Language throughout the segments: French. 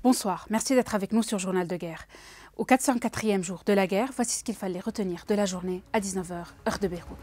Bonsoir, merci d'être avec nous sur Journal de guerre. Au 404e jour de la guerre, voici ce qu'il fallait retenir de la journée à 19 h, heure de Beyrouth.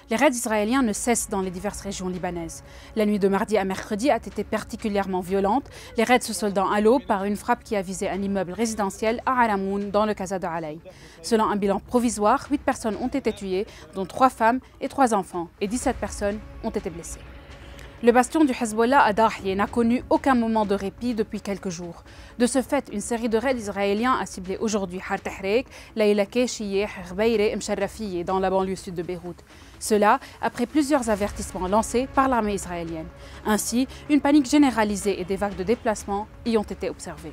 Les raids israéliens ne cessent dans les diverses régions libanaises. La nuit de mardi à mercredi a été particulièrement violente, les raids se soldant à l'aube par une frappe qui a visé un immeuble résidentiel à Aramoun, dans le Casa de Alay. Selon un bilan provisoire, 8 personnes ont été tuées, dont 3 femmes et 3 enfants, et 17 personnes ont été blessées. Le bastion du Hezbollah à Dahieh n'a connu aucun moment de répit depuis quelques jours. De ce fait, une série de raids israéliens a ciblé aujourd'hui Har Tahrik, Laïlake, Chiyeh, Ghbeire et Msharrafieh dans la banlieue sud de Beyrouth. Cela après plusieurs avertissements lancés par l'armée israélienne. Ainsi, une panique généralisée et des vagues de déplacements y ont été observées.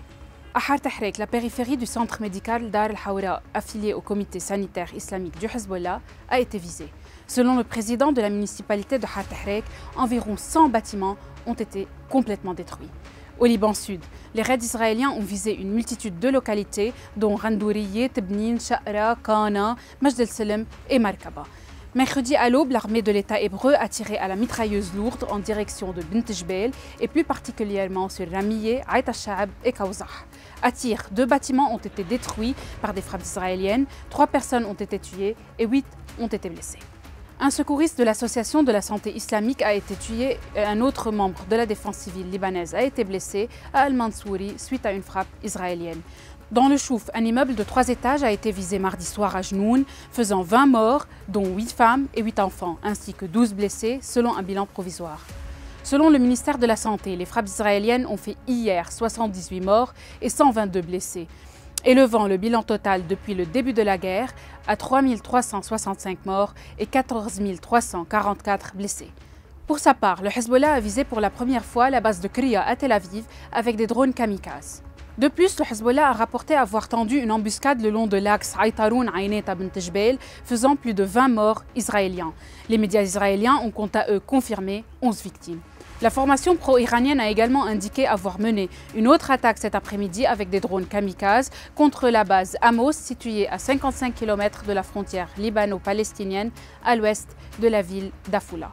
À Har Tahrik, la périphérie du centre médical Dar al-Hawra, affilié au comité sanitaire islamique du Hezbollah, a été visée. Selon le président de la municipalité de Har Tahrik, environ 100 bâtiments ont été complètement détruits. Au Liban Sud, les raids israéliens ont visé une multitude de localités, dont Randouriye, Tebnin, Sha'ra, Kana, Majd el-Salem et Markaba. Mercredi à l'aube, l'armée de l'État hébreu a tiré à la mitrailleuse lourde en direction de Bint Jbeil et plus particulièrement sur Ramiyeh, Aït al-Sha'ab et Kawzah. À tir, 2 bâtiments ont été détruits par des frappes israéliennes, 3 personnes ont été tuées et 8 ont été blessées. Un secouriste de l'association de la santé islamique a été tué et un autre membre de la défense civile libanaise a été blessé à Al-Mansouri suite à une frappe israélienne. Dans le Chouf, un immeuble de 3 étages a été visé mardi soir à Jnoun, faisant 20 morts, dont 8 femmes et 8 enfants, ainsi que 12 blessés, selon un bilan provisoire. Selon le ministère de la Santé, les frappes israéliennes ont fait hier 78 morts et 122 blessés, élevant le bilan total depuis le début de la guerre à 3 365 morts et 14 344 blessés. Pour sa part, le Hezbollah a visé pour la première fois la base de Kriya à Tel Aviv avec des drones kamikazes. De plus, le Hezbollah a rapporté avoir tendu une embuscade le long de l'axe Aïtaroun-Ayneta Bint Jbeil, faisant plus de 20 morts israéliens. Les médias israéliens ont quant à eux confirmé 11 victimes. La formation pro-iranienne a également indiqué avoir mené une autre attaque cet après-midi avec des drones kamikazes contre la base Amos, située à 55 km de la frontière libano-palestinienne à l'ouest de la ville d'Afula.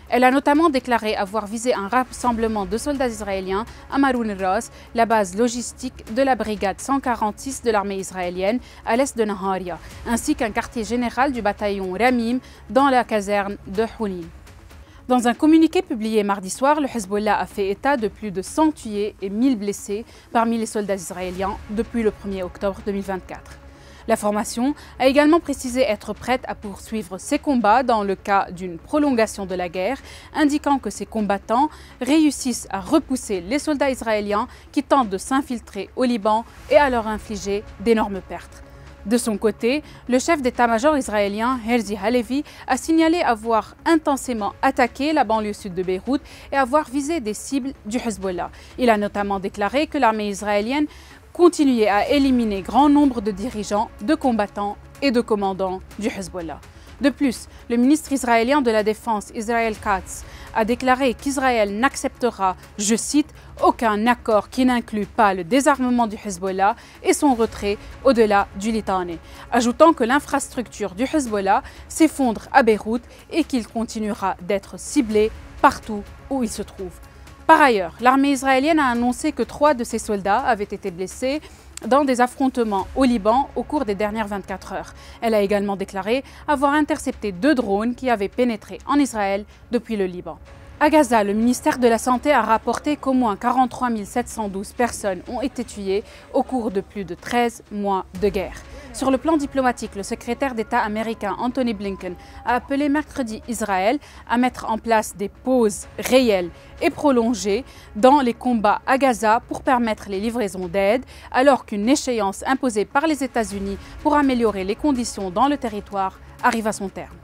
Elle a notamment déclaré avoir visé un rassemblement de soldats israéliens à Maroun el-Ras, la base logistique de la brigade 146 de l'armée israélienne à l'est de Naharia, ainsi qu'un quartier général du bataillon Ramim dans la caserne de Hounin. Dans un communiqué publié mardi soir, le Hezbollah a fait état de plus de 100 tués et 1000 blessés parmi les soldats israéliens depuis le 1er octobre 2024. La formation a également précisé être prête à poursuivre ses combats dans le cas d'une prolongation de la guerre, indiquant que ses combattants réussissent à repousser les soldats israéliens qui tentent de s'infiltrer au Liban et à leur infliger d'énormes pertes. De son côté, le chef d'état-major israélien, Herzi Halevi, a signalé avoir intensément attaqué la banlieue sud de Beyrouth et avoir visé des cibles du Hezbollah. Il a notamment déclaré que l'armée israélienne continuait à éliminer grand nombre de dirigeants, de combattants et de commandants du Hezbollah. De plus, le ministre israélien de la Défense, Israel Katz, a déclaré qu'Israël n'acceptera, je cite, aucun accord qui n'inclut pas le désarmement du Hezbollah et son retrait au-delà du Litani, ajoutant que l'infrastructure du Hezbollah s'effondre à Beyrouth et qu'il continuera d'être ciblé partout où il se trouve. Par ailleurs, l'armée israélienne a annoncé que 3 de ses soldats avaient été blessés dans des affrontements au Liban au cours des dernières 24 heures. Elle a également déclaré avoir intercepté 2 drones qui avaient pénétré en Israël depuis le Liban. À Gaza, le ministère de la Santé a rapporté qu'au moins 43 712 personnes ont été tuées au cours de plus de 13 mois de guerre. Sur le plan diplomatique, le secrétaire d'État américain Anthony Blinken a appelé mercredi Israël à mettre en place des pauses réelles et prolongées dans les combats à Gaza pour permettre les livraisons d'aide, alors qu'une échéance imposée par les États-Unis pour améliorer les conditions dans le territoire arrive à son terme.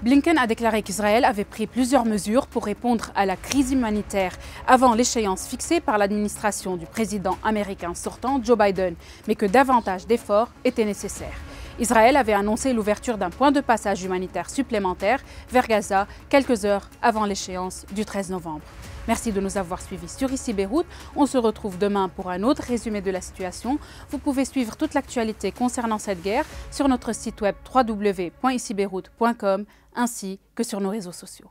Blinken a déclaré qu'Israël avait pris plusieurs mesures pour répondre à la crise humanitaire avant l'échéance fixée par l'administration du président américain sortant Joe Biden, mais que davantage d'efforts étaient nécessaires. Israël avait annoncé l'ouverture d'un point de passage humanitaire supplémentaire vers Gaza quelques heures avant l'échéance du 13 novembre. Merci de nous avoir suivis sur Ici Beyrouth. On se retrouve demain pour un autre résumé de la situation. Vous pouvez suivre toute l'actualité concernant cette guerre sur notre site web www.icibeyrouth.com ainsi que sur nos réseaux sociaux.